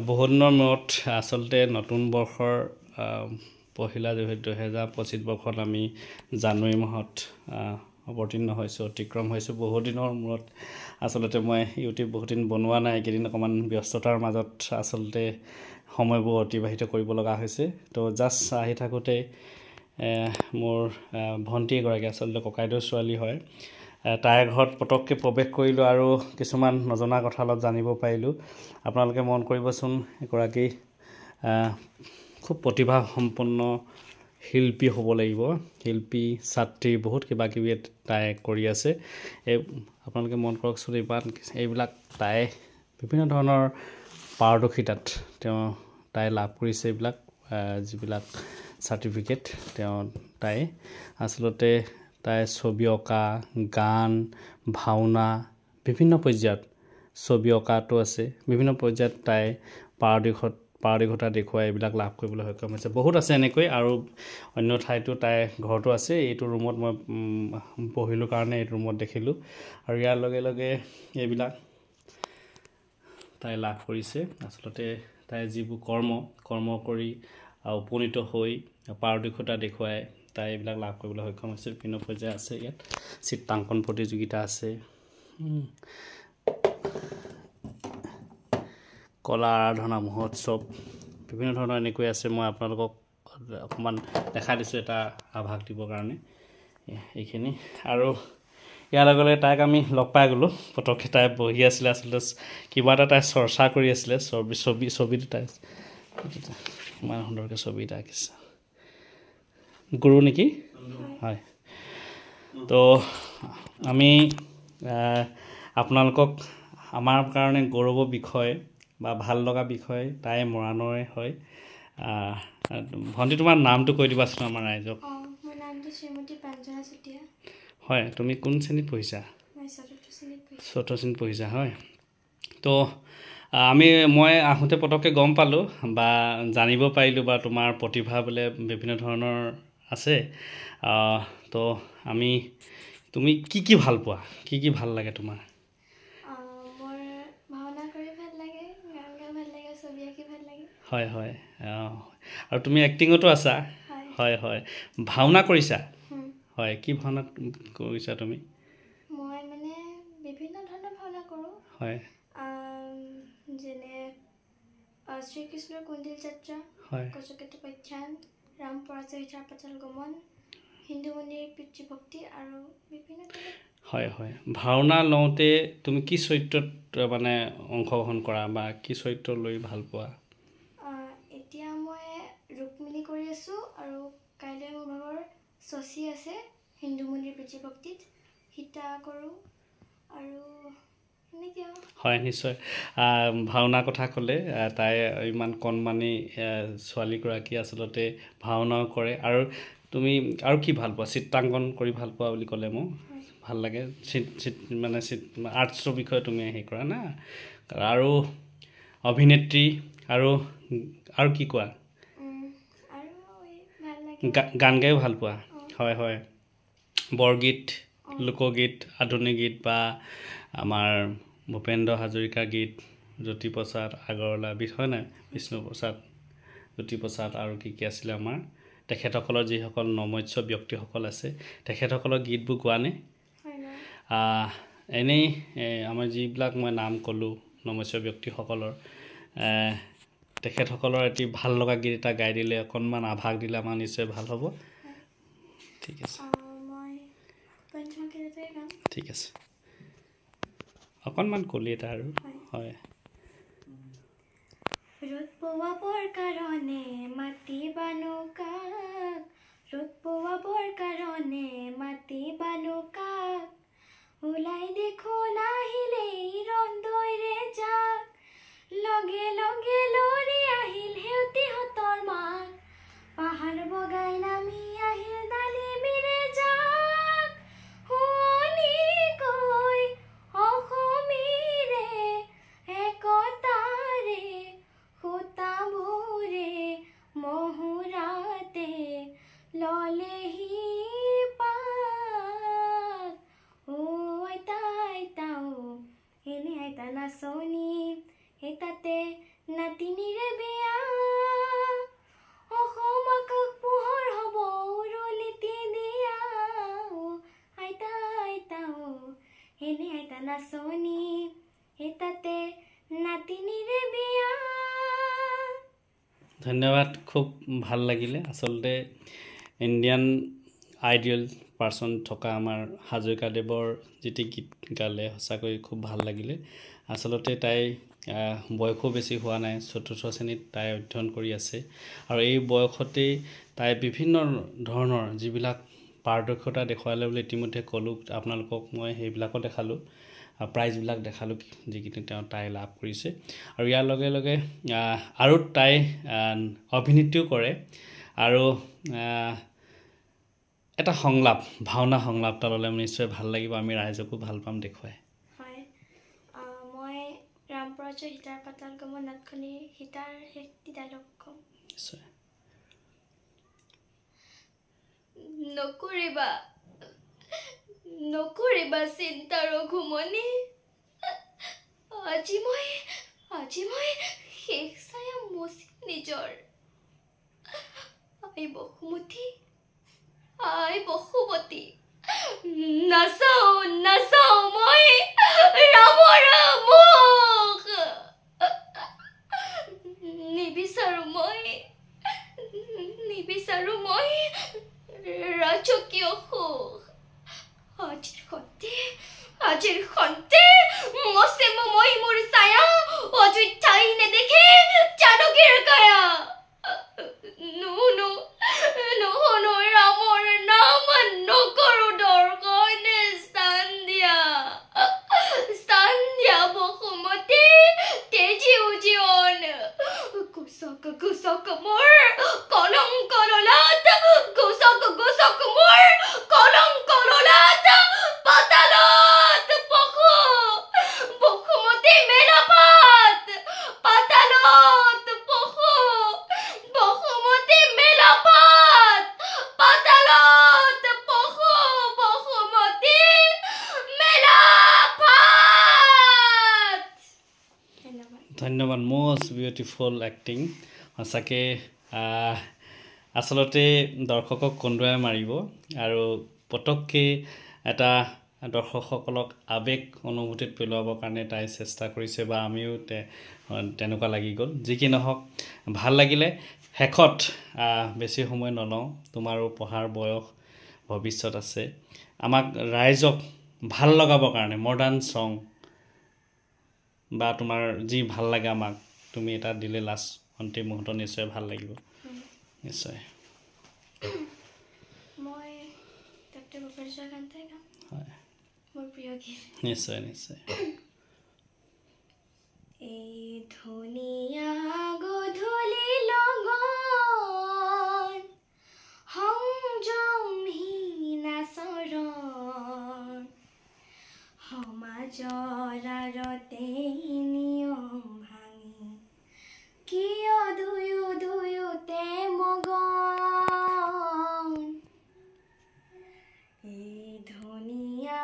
বহুত দিনৰ মূৰত আচলতে নতুন বৰ্ষৰ পহিলা 2025 বৰ্ষত আমি জানুৱাৰী মাহত অৱতীৰ্ণ হৈছোঁ অতিক্ৰম হৈছোঁ বহুত দিনৰ মূৰত আচলতে মই ইউটিউব বহুত দিন বনোৱা নাই এইকেইদিন অকণমান ব্যস্ততাৰ মাজত আচলতে সময়বোৰ অতিবাহিত কৰিব লগা হৈছে তো জাষ্ট আহি থাকোঁতে মোৰ ভণ্টি এগৰাকী আচলতে ককাইদেউৰ ছোৱালী হয় তাইৰ ঘৰত পটককৈ প্ৰৱেশ কৰিলোঁ আৰু কিছুমান নজনা কথা অলপ জানিব পাৰিলোঁ আপোনালোকে মন কৰিবচোন এগৰাকী খুব প্ৰতিভাসম্পন্ন শিল্পী হ'ব লাগিব শিল্পী ছাত্ৰী বহুত কিবা কিবি তাই কৰি আছে এই আপোনালোকে মন কৰকচোন এইবিলাক তাই বিভিন্ন ধৰণৰ পাৰদৰ্শিতাত তাই লাভ কৰিছে এইবিলাক যিবিলাক চাৰ্টিফিকেট তাই আচলতে তাই ছবি অঁকা গান ভাওনা বিভিন্ন পৰ্যায়ত ছবি অঁকাটো আছে বিভিন্ন পৰ্যায়ত তাই পাৰদৰ্শিতা দেখুৱাই এইবিলাক লাভ কৰিবলৈ সক্ষম হৈছে বহুত আছে এনেকৈ আৰু অন্য ঠাইতো তাই ঘৰতো আছে এইটো ৰুমত মই পঢ়িলোঁ কাৰণে এইটো ৰুমত দেখিলোঁ আৰু ইয়াৰ লগে লগে এইবিলাক তাই লাভ কৰিছে আচলতে তাই যিবোৰ কৰ্ম কৰি উপনীত হৈ পাৰদৰ্শিতা দেখুৱাই তাই এইবিলাক লাভ কৰিবলৈ সক্ষম হৈছে বিভিন্ন পৰ্যায় আছে ইয়াত চিত্ৰাংকন প্ৰতিযোগিতা আছে কলা আৰাধনা মহোৎসৱ বিভিন্ন ধৰণৰ এনেকৈ আছে মই আপোনালোকক অকণমান দেখাই দিছোঁ এটা আভাস দিবৰ কাৰণে এইখিনি আৰু ইয়াৰ লগে লগে তাইক আমি লগ পাই গ'লোঁ পটককৈ তাই বহি আছিলে আচলতে কিবা এটা তাই চৰ্চা কৰি আছিলে ছবিটো তাই ইমান সুন্দৰকৈ ছবি এটা আঁকিছে গুৰু নেকি হয় তো আমি আপোনালোকক আমাৰ কাৰণে গৌৰৱৰ বিষয় বা ভাল লগা বিষয় তাই মৰাণৰে হয় ভণ্টি তোমাৰ নামটো কৈ দিবাচোন আমাৰ ৰাইজক মোৰ নামটো শ্ৰীমতী প্ৰাঞ্জনা চুতীয়া হয় তুমি কোন শ্ৰেণীত পঢ়িছা মই চতুৰ্থ শ্ৰেণীত পঢ়িছা হয় তো মই আহোঁতে পটককৈ গম পালোঁ বা জানিব পাৰিলোঁ বা তোমাৰ প্ৰতিভা বোলে বিভিন্ন ধৰণৰ আছে তো তুমি কি ভাল পোৱা কি ভাল লাগে তোমাৰ মোৰ ভাওনা কৰি ভাল লাগে গান গাই ভাল লাগে ছবি আঁকি ভাল লাগে হয় হয় আৰু তুমি এক্টিঙতো আছা হয় হয় ভাওনা কৰিছা হয় কি ভাওনা কৰিছা তুমি মই মানে বিভিন্ন ধৰণৰ ভাওনা কৰোঁ হয় যেনে শ্ৰীকৃষ্ণৰ কুণ্ডিল যাত্ৰা কচকেতুপাখ্যান ৰাম পৰাজয় হিতাৰ পাতাল গমন হিন্দু মন্দিৰ পিতৃভক্তি আৰু বিভিন্ন ধৰণৰ হয় হয় ভাওনা লওঁতে তুমি কি চৰিত্ৰত মানে অংশগ্ৰহণ কৰা বা কি চৰিত্ৰ লৈ ভাল পোৱা এতিয়া মই ৰুক্মিণী কৰি আছোঁ আৰু কাইলৈ মোৰ ভাগৰ শশী আছে হিন্দু মন্দিৰ পিতৃভক্তিত সীতা কৰোঁ আৰু এনেকৈ হয় নিশ্চয় ভাওনাৰ কথা ক'লে তাই ইমান কণমানি ছোৱালীগৰাকী আচলতে ভাওনাও কৰে আৰু তুমি আৰু কি ভাল পোৱা চিত্ৰাংকন কৰি ভাল পোৱা বুলি ক'লে মোক ভাল লাগে মানে আৰ্টছৰ বিষয়ে তুমি হেৰি কৰা না আৰু অভিনেত্ৰী আৰু কি কোৱা গান গায়ো ভাল পোৱা হয় হয় বৰগীত লোকগীত আধুনিক গীত বা আমাৰ ভূপেন্দ্ৰ হাজৰিকাৰ গীত জ্যোতিপ্ৰসাদ আগৰৱালা হয় নাই বিষ্ণুপ্ৰসাদ জ্যোতিপ্ৰসাদ আৰু কি আছিলে আমাৰ তেখেতসকলৰ যিসকল নমস্য ব্যক্তিসকল আছে তেখেতসকলৰ গীতবোৰ গোৱানে এনেই আমাৰ যিবিলাক মই নাম ক'লোঁ নমস্য ব্যক্তিসকলৰ তেখেতসকলৰ এটি ভাল লগা গীত এটা গাই দিলে অকণমান আভাস দিলে আমাৰ নিশ্চয় ভাল হ'ব ঠিক আছে ঠিক আছে অকণমান কলি এটা আৰু হয় ৰ'দ পোৱাবৰ কাৰণে মাতিবানো কাক ৰ'দ পোৱাবৰ কাৰণে মাতিবানো কাক ওলাই দেখোন আহিলেই ৰন্দৈৰে যাক লগে লগে লৰি আহিল সেউতীহঁতৰ মাক পাহাৰ বগাই নামি আহিল ডালিমিৰে যাক শুৱনি কৈ অসমীৰে একতাৰে সূতাবোৰে মহুৰাতে ললেহি পাক আইতা আইতা এনে আইতা নাচনী ধন্যবাদ খুব ভাল লাগিলে আচলতে ইণ্ডিয়ান আইডিয়েল পাৰ্চন থকা আমাৰ হাজৰিকাদেৱৰ যিটি গীত গালে সঁচাকৈ খুব ভাল লাগিলে আচলতে তাই বয়সো বেছি হোৱা নাই চতুৰ্থ শ্ৰেণীত তাই অধ্যয়ন কৰি আছে আৰু এই বয়সতেই তাই বিভিন্ন ধৰণৰ যিবিলাক পাৰদক্ষতা দেখুৱালে বুলি ইতিমধ্যে ক'লোঁ আপোনালোকক মই সেইবিলাকো দেখালোঁ প্ৰাইজবিলাক দেখালোঁ যিকেইটা তাই লাভ কৰিছে আৰু ইয়াৰ লগে লগে আৰু তাই অভিনীতিও কৰে আৰু এটা সংলাপ ভাওনা সংলাপ এটা ল'লে নিশ্চয় ভাল লাগিব আমি ৰাইজকো ভাল পাম দেখুৱাই হয় মই ৰামপৰাজয় সীতাৰ পাতাল গমন নাটখনিৰ সীতাৰ শেষটি ডাইলগ ক'ম নিশ্চয় নকৰিবা চিন্তা ৰঘুমণি আজি মই শেষ ছায়া মচি নিজৰ আই বসুমতী নাচাও মই ৰামৰ মুখ নিবিচাৰো মই ৰাজকীয় সুখ আজিৰ খন্তে মচে মই মোৰ ছায়া অযোধ্যাই নেদেখে জানকীৰ কায়া নুশুনো ৰামৰ নাম নকৰো দৰ্শন স্থান দিয়া বসুমতী তেজিও জীৱন গুচক মোৰ কলংক ললাট গুচক মোৰ কলংক ললাট পাতালত বসুমতী মেলাপাত পাতালত বসুমতী মেলাপাত পাতালত বসুমতী মেলাপাত ধন্যবাদ মোষ্ট বিউটিফুল এক্টিং সঁচাকৈ আচলতে দৰ্শকক কন্দুৱাই মাৰিব আৰু পটককৈ এটা দৰ্শকসকলক আৱেগ অনুভূতিত পেলোৱাবৰ কাৰণে তাই চেষ্টা কৰিছে বা আমিও তেনেকুৱা লাগি গ'ল যি কি নহওক ভাল লাগিলে শেষত বেছি সময় নলওঁ তোমাৰো পঢ়াৰ বয়স ভৱিষ্যত আছে আমাক ৰাইজক ভাল লগাবৰ কাৰণে মডাৰ্ণ ছং বা তোমাৰ যি ভাল লাগে আমাক তুমি এটা দিলে লাষ্ট অন্তিম মুহূৰ্তত নিশ্চয় ভাল লাগিব নিশ্চয় মই ডক্টৰ ভূপেশ্বৰ কান্তাই গাম হয় মোৰ প্ৰিয় গীত নিশ্চয় এই ধুনীয়া গধূলি লগন সংযমহীন আচৰণ সমাজৰ আৰতে নিয়ম ভাঙি কিয় দুয়োতে মগন এই ধুনীয়া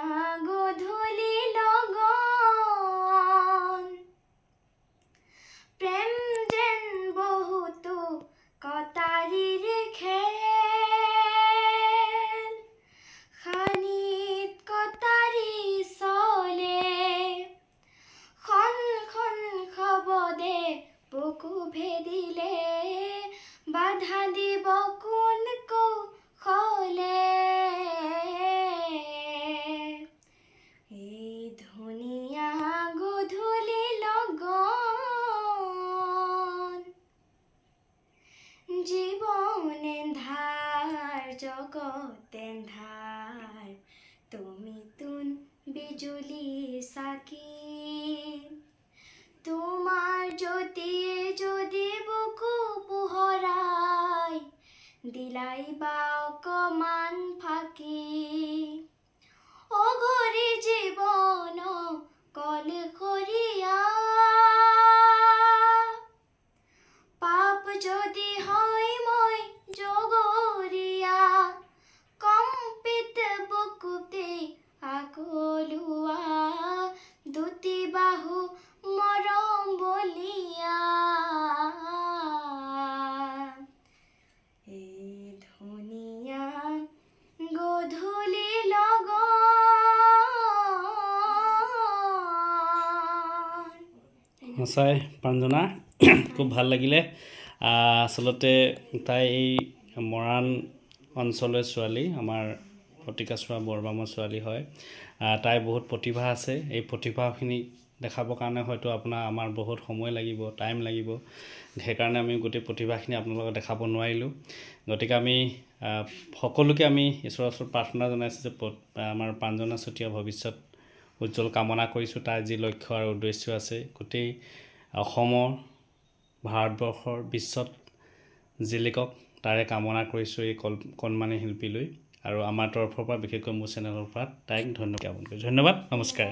গধূলি লগন প্ৰেম যেন বহুতো কটাৰীৰ খেল খানিত কটাৰী চলে খন খবদে বুকু ভেদিলে বাধা দিব কোন কৌশলে এই ধুনীয়া গধূলি লগন জীৱন এন্ধাৰ জগত এন্ধাৰ তুমি তোন বিজুলী চাকি তোমাৰ জ্যোতিয়ে যদি বুকু পোহৰাই দিলাই বা অকমান ফাকি অঘৰী জীৱন কলসৰীয়া পাপ যদি হয় মই জগৰীয়া কম্পিত বুকুতে আগলোৱা দুটি বাহু মৰম বলিয়া এই ধুনীয়া গধূলি লগন সঁচাই প্ৰাঞ্জনা খুব ভাল লাগিলে আচলতে তাই এই মৰাণ অঞ্চলৰ ছোৱালী, আমাৰ প্ৰতিকাচোৱা বৰবামৰ ছোৱালী হয়। তাই বহুত প্ৰতিভা আছে। এই প্ৰতিভাখিনি দেখাবৰ কাৰণে হয়তো আমাৰ বহুত সময় লাগিব, টাইম লাগিব। সেইকাৰণে আমি গোটেই প্ৰতিভাখিনি আপোনালোকক দেখাব নোৱাৰিলোঁ। গতিকে আমি সকলোকে আমি ঈশ্বৰৰ ওচৰত প্ৰাৰ্থনা জনাইছোঁ যে আমাৰ প্ৰাঞ্জনা চুতীয়া ভৱিষ্যত উজ্জ্বল কামনা কৰিছোঁ। তাৰ যি লক্ষ্য আৰু উদ্দেশ্য আছে গোটেই অসমৰ, ভাৰতবৰ্ষৰ, বিশ্বত জিলিকক তাৰে কামনা কৰিছোঁ এই কণমানি শিল্পীলৈ। আৰু আমাৰ তৰফৰ পৰা বিশেষকৈ মোৰ চেনেলৰ পৰা তাইক ধন্যবাদ জ্ঞাপন কৰিছোঁ। ধন্যবাদ, নমস্কাৰ।